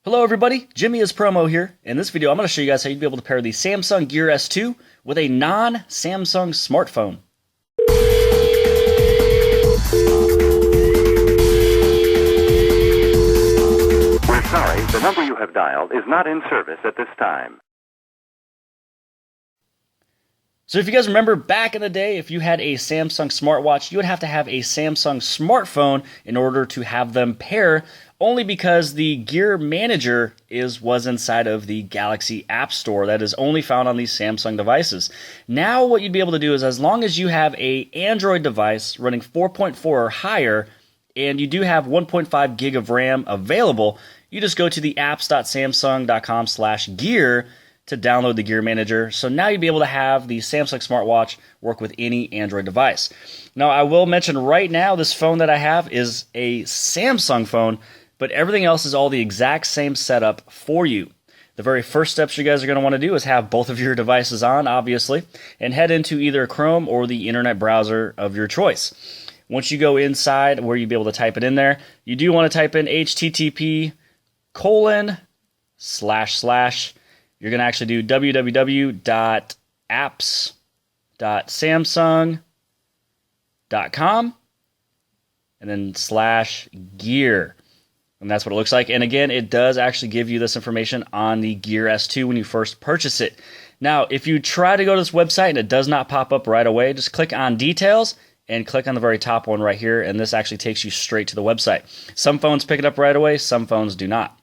Hello everybody, Jimmy is Promo here. In this video, I'm going to show you guys how you'd be able to pair the Samsung Gear S2 with a non-Samsung smartphone. We're sorry, the number you have dialed is not in service at this time. So if you guys remember back in the day, if you had a Samsung smartwatch, you would have to have a Samsung smartphone in order to have them pair, only because the Gear Manager was inside of the Galaxy App Store that is only found on these Samsung devices. Now what you'd be able to do is, as long as you have an Android device running 4.4 or higher, and you do have 1.5 gig of RAM available, you just go to the apps.samsung.com/gear to download the Gear Manager. So now you'll be able to have the Samsung smartwatch work with any Android device. Now, I will mention right now, this phone that I have is a Samsung phone, but everything else is all the exact same setup for you. The very first steps you guys are going to want to do is have both of your devices on, obviously, and head into either Chrome or the internet browser of your choice. Once you go inside where you'll be able to type it in there, you do want to type in http:// You're going to actually do www.apps.samsung.com and then /gear. And that's what it looks like. And again, it does actually give you this information on the Gear S2 when you first purchase it. Now, if you try to go to this website and it does not pop up right away, just click on Details and click on the very top one right here, and this actually takes you straight to the website. Some phones pick it up right away, some phones do not.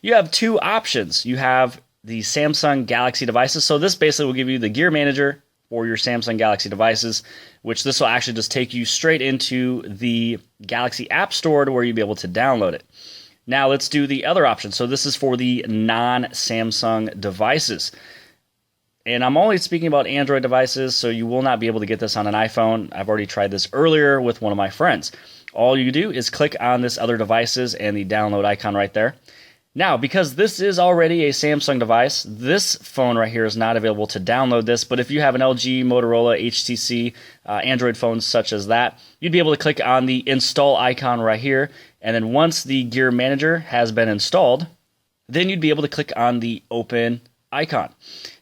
You have two options. You have the Samsung Galaxy devices. So this basically will give you the Gear Manager for your Samsung Galaxy devices, which this will actually just take you straight into the Galaxy App Store to where you'll be able to download it. Now let's do the other option. So this is for the non-Samsung devices. And I'm only speaking about Android devices, so you will not be able to get this on an iPhone. I've already tried this earlier with one of my friends. All you do is click on this other devices and the download icon right there. Now, because this is already a Samsung device, this phone right here is not available to download this, but if you have an LG, Motorola, HTC, Android phones such as that, you'd be able to click on the install icon right here, and then once the Gear Manager has been installed, then you'd be able to click on the open icon.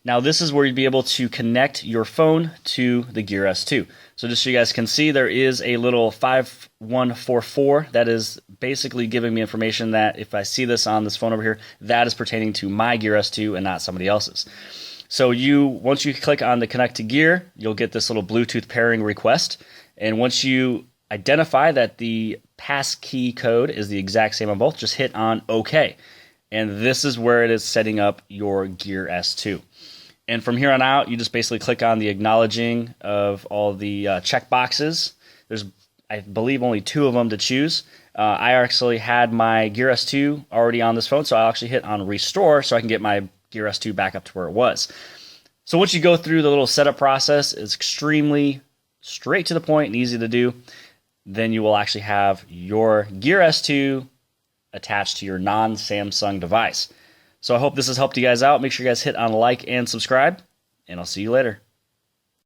Now, this is where you'd be able to connect your phone to the Gear S2. So just so you guys can see, there is a little 5144 that is basically giving me information that if I see this on this phone over here, that is pertaining to my Gear S2 and not somebody else's. So once you click on the Connect to Gear, you'll get this little Bluetooth pairing request. And once you identify that the passkey code is the exact same on both, just hit on OK. And this is where it is setting up your Gear S2. And from here on out, you just basically click on the acknowledging of all the check boxes. There's, I believe, only 2 of them to choose. I actually had my Gear S2 already on this phone, so I'll actually hit on Restore so I can get my Gear S2 back up to where it was. So once you go through the little setup process, it's extremely straight to the point and easy to do. Then you will actually have your Gear S2 attached to your non-Samsung device. So I hope this has helped you guys out. Make sure you guys hit on like and subscribe, and I'll see you later.